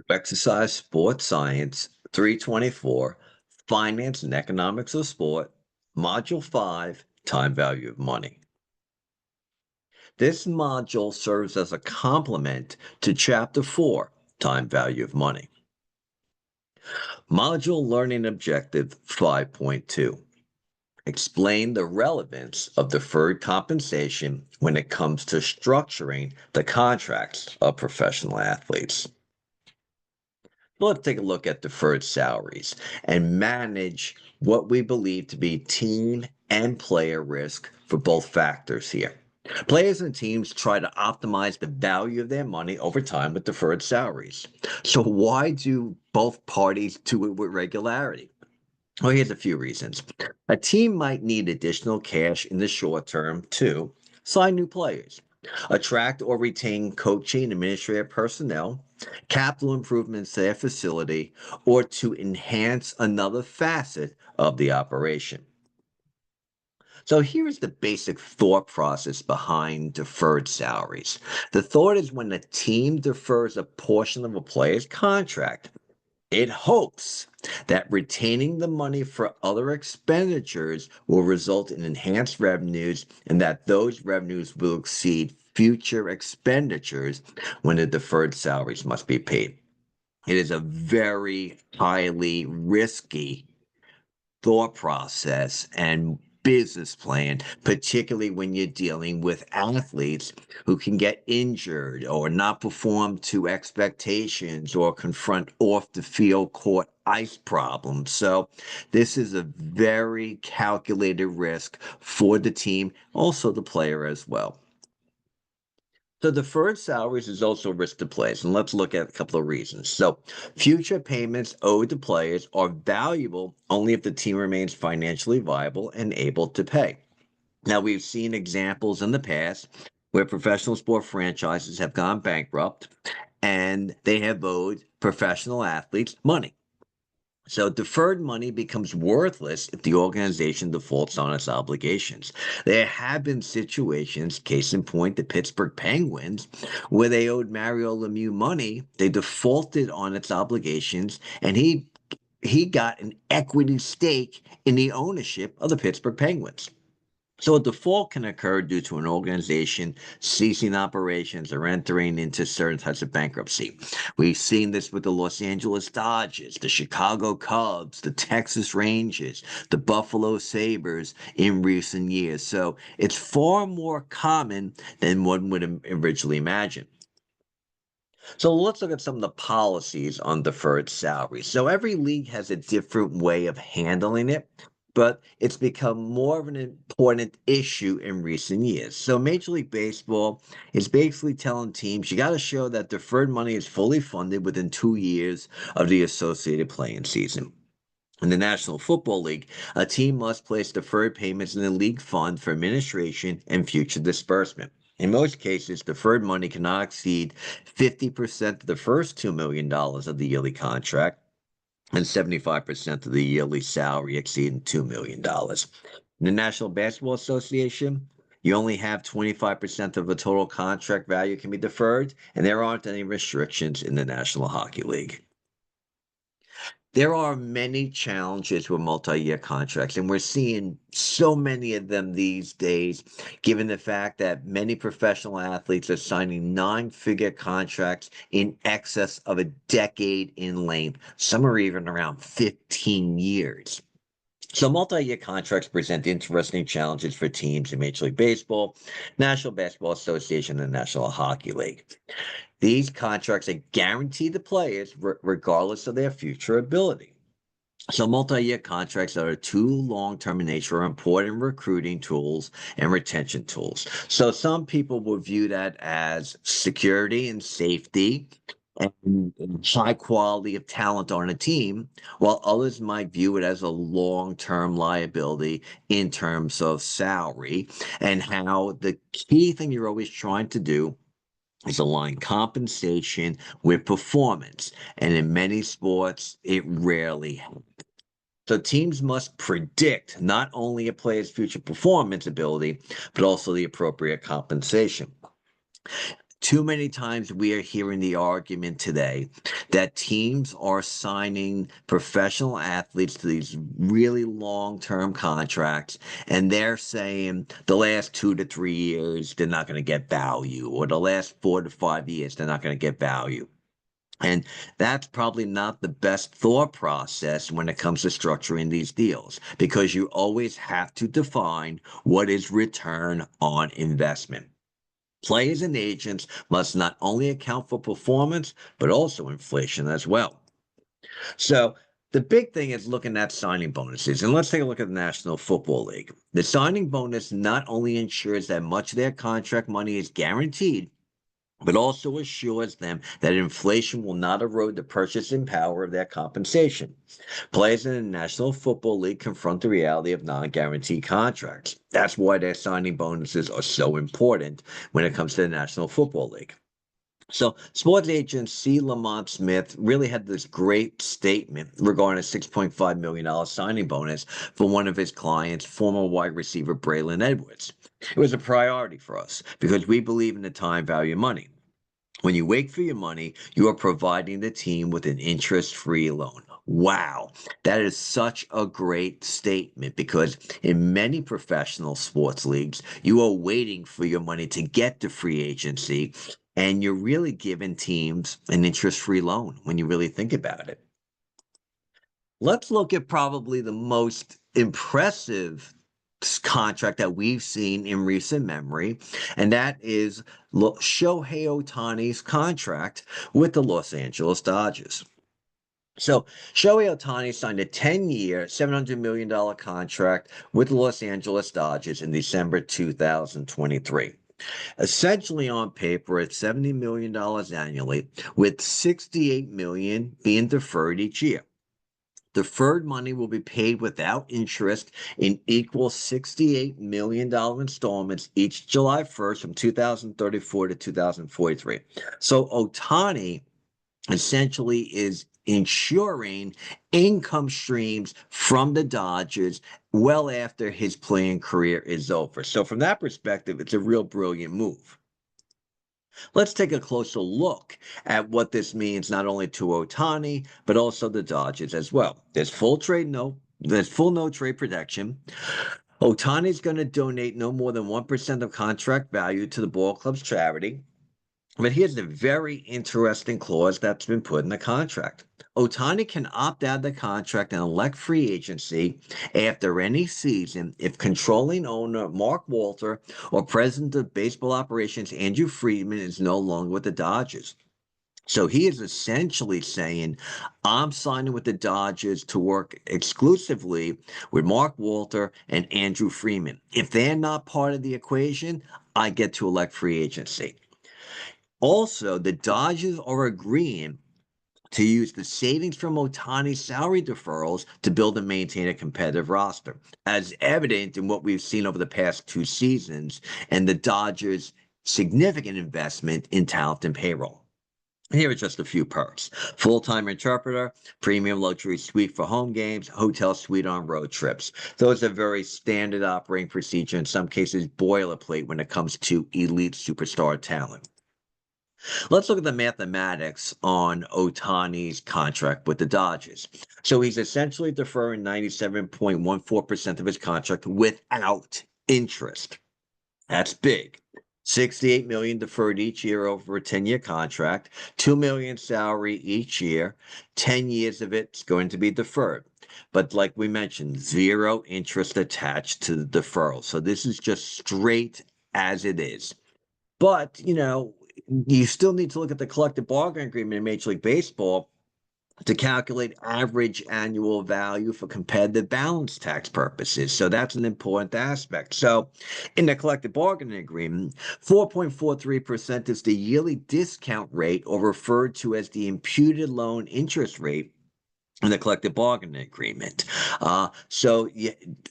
Exercise Sports Science 324, Finance and Economics of Sport, Module 5, Time Value of Money. This module serves as a complement to Chapter 4, Time Value of Money. Module Learning Objective 5.2. Explain the relevance of deferred compensation when it comes to structuring the contracts of professional athletes. Let's take a look at deferred salaries and manage what we believe to be team and player risk for both factors here. Players and teams try to optimize the value of their money over time with deferred salaries. So why do both parties do it with regularity? Well, here's a few reasons. A team might need additional cash in the short term to sign new players, attract or retain coaching and administrative personnel, capital improvements to their facility, or to enhance another facet of the operation. So here's the basic thought process behind deferred salaries. The thought is when a team defers a portion of a player's contract, it hopes that retaining the money for other expenditures will result in enhanced revenues and that those revenues will exceed future expenditures when the deferred salaries must be paid. It is a very highly risky thought process and business plan, particularly when you're dealing with athletes who can get injured or not perform to expectations or confront off the field court ice problems. So this is a very calculated risk for the team, also the player as well. So deferred salaries is also risk to players, and let's look at a couple of reasons. So future payments owed to players are valuable only if the team remains financially viable and able to pay. Now, we've seen examples in the past where professional sport franchises have gone bankrupt and they have owed professional athletes money. So deferred money becomes worthless if the organization defaults on its obligations. There have been situations, case in point, the Pittsburgh Penguins, where they owed Mario Lemieux money. They defaulted on its obligations, and he got an equity stake in the ownership of the Pittsburgh Penguins. So a default can occur due to an organization ceasing operations or entering into certain types of bankruptcy. We've seen this with the Los Angeles Dodgers, the Chicago Cubs, the Texas Rangers, the Buffalo Sabres in recent years. So it's far more common than one would originally imagine. So let's look at some of the policies on deferred salaries. So every league has a different way of handling it, but it's become more of an important issue in recent years. So Major League Baseball is basically telling teams you got to show that deferred money is fully funded within 2 years of the associated playing season. In the National Football League, a team must place deferred payments in the league fund for administration and future disbursement. In most cases, deferred money cannot exceed 50% of the first $2 million of the yearly contract and 75% of the yearly salary exceeding $2 million. In the National Basketball Association, you only have 25% of the total contract value can be deferred, and there aren't any restrictions in the National Hockey League. There are many challenges with multi-year contracts, and we're seeing so many of them these days, given the fact that many professional athletes are signing nine-figure contracts in excess of a decade in length. Some are even around 15 years. So multi-year contracts present interesting challenges for teams in Major League Baseball, National Basketball Association, and National Hockey League. These contracts are guaranteed to players regardless of their future ability. So multi-year contracts that are too long-term in nature are important recruiting tools and retention tools. So some people will view that as security and safety and high quality of talent on a team, while others might view it as a long-term liability in terms of salary and how the key thing you're always trying to do is align compensation with performance. And in many sports, it rarely happens. So teams must predict not only a player's future performance ability, but also the appropriate compensation. Too many times we are hearing the argument today that teams are signing professional athletes to these really long-term contracts, and they're saying the last 2 to 3 years they're not going to get value, or the last 4 to 5 years they're not going to get value. And that's probably not the best thought process when it comes to structuring these deals, because you always have to define what is return on investment. Players and agents must not only account for performance, but also inflation as well. So the big thing is looking at signing bonuses. And let's take a look at the National Football League. The signing bonus not only ensures that much of their contract money is guaranteed, but also assures them that inflation will not erode the purchasing power of their compensation. Players in the National Football League confront the reality of non-guaranteed contracts. That's why their signing bonuses are so important when it comes to the National Football League. So, sports agent C. Lamont Smith really had this great statement regarding a $6.5 million signing bonus for one of his clients, former wide receiver Braylon Edwards. It was a priority for us because we believe in the time value of money. When you wait for your money, you are providing the team with an interest-free loan. Wow, that is such a great statement, because in many professional sports leagues, you are waiting for your money to get to free agency, and you're really giving teams an interest-free loan when you really think about it. Let's look at probably the most impressive contract that we've seen in recent memory, and that is Shohei Ohtani's contract with the Los Angeles Dodgers. So Shohei Ohtani signed a 10-year, $700 million contract with the Los Angeles Dodgers in December 2023. Essentially, on paper, it's $70 million annually, with $68 million being deferred each year. Deferred money will be paid without interest in equal $68 million installments each July 1st from 2034 to 2043. So Ohtani essentially is ensuring income streams from the Dodgers well after his playing career is over. So from that perspective, it's a real brilliant move. Let's take a closer look at what this means not only to Ohtani, but also the Dodgers as well. There's full no trade protection. Ohtani's going to donate no more than 1% of contract value to the ball club's charity. But here's a very interesting clause that's been put in the contract. Ohtani can opt out of the contract and elect free agency after any season if controlling owner Mark Walter or president of baseball operations Andrew Friedman is no longer with the Dodgers. So he is essentially saying, I'm signing with the Dodgers to work exclusively with Mark Walter and Andrew Friedman. If they're not part of the equation, I get to elect free agency. Also, the Dodgers are agreeing to use the savings from Ohtani's salary deferrals to build and maintain a competitive roster, as evident in what we've seen over the past 2 seasons and the Dodgers' significant investment in talent and payroll. Here are just a few perks: full-time interpreter, premium luxury suite for home games, hotel suite on road trips. Those are very standard operating procedure, in some cases boilerplate when it comes to elite superstar talent. Let's look at the mathematics on Ohtani's contract with the Dodgers. So he's essentially deferring 97.14% of his contract without interest. That's big. $68 million deferred each year over a 10-year contract, $2 million salary each year, 10 years of it's going to be deferred. But like we mentioned, zero interest attached to the deferral. So this is just straight as it is. But, you still need to look at the collective bargaining agreement in Major League Baseball to calculate average annual value for competitive balance tax purposes. So that's an important aspect. So in the collective bargaining agreement, 4.43% is the yearly discount rate, or referred to as the imputed loan interest rate, in the collective bargaining agreement. So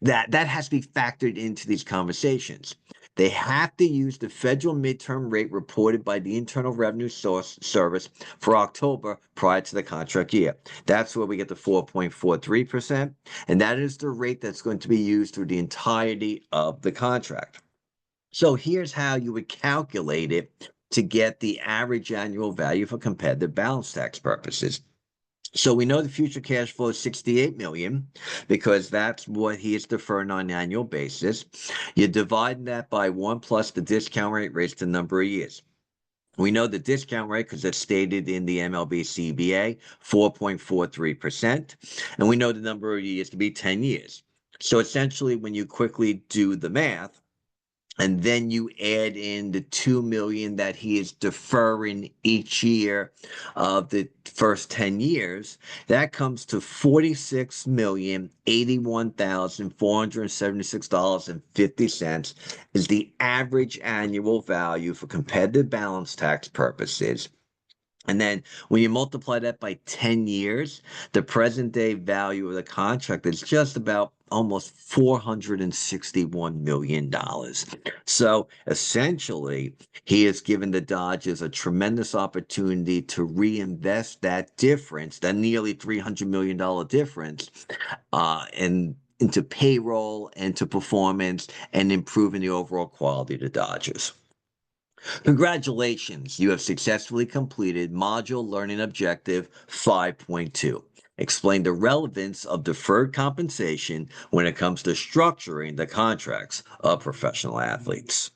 that has to be factored into these conversations. They have to use the federal midterm rate reported by the Internal Revenue Service for October prior to the contract year. That's where we get the 4.43%, and that is the rate that's going to be used through the entirety of the contract. So here's how you would calculate it to get the average annual value for competitive balance tax purposes. So we know the future cash flow is 68 million because that's what he is deferring on an annual basis. You divide that by 1 plus the discount rate raised the number of years. We know the discount rate because it's stated in the MLB CBA, 4.43%. And we know the number of years to be 10 years. So essentially, when you quickly do the math, and then you add in the 2 million that he is deferring each year of the first 10 years, that comes to $46,081,476.50 is the average annual value for competitive balance tax purposes. And then when you multiply that by 10 years, the present day value of the contract is just about almost $461 million. So essentially, he has given the Dodgers a tremendous opportunity to reinvest that difference, that nearly $300 million difference, into payroll and to performance and improving the overall quality of the Dodgers. Congratulations, you have successfully completed Module Learning Objective 5.2. Explain the relevance of deferred compensation when it comes to structuring the contracts of professional athletes.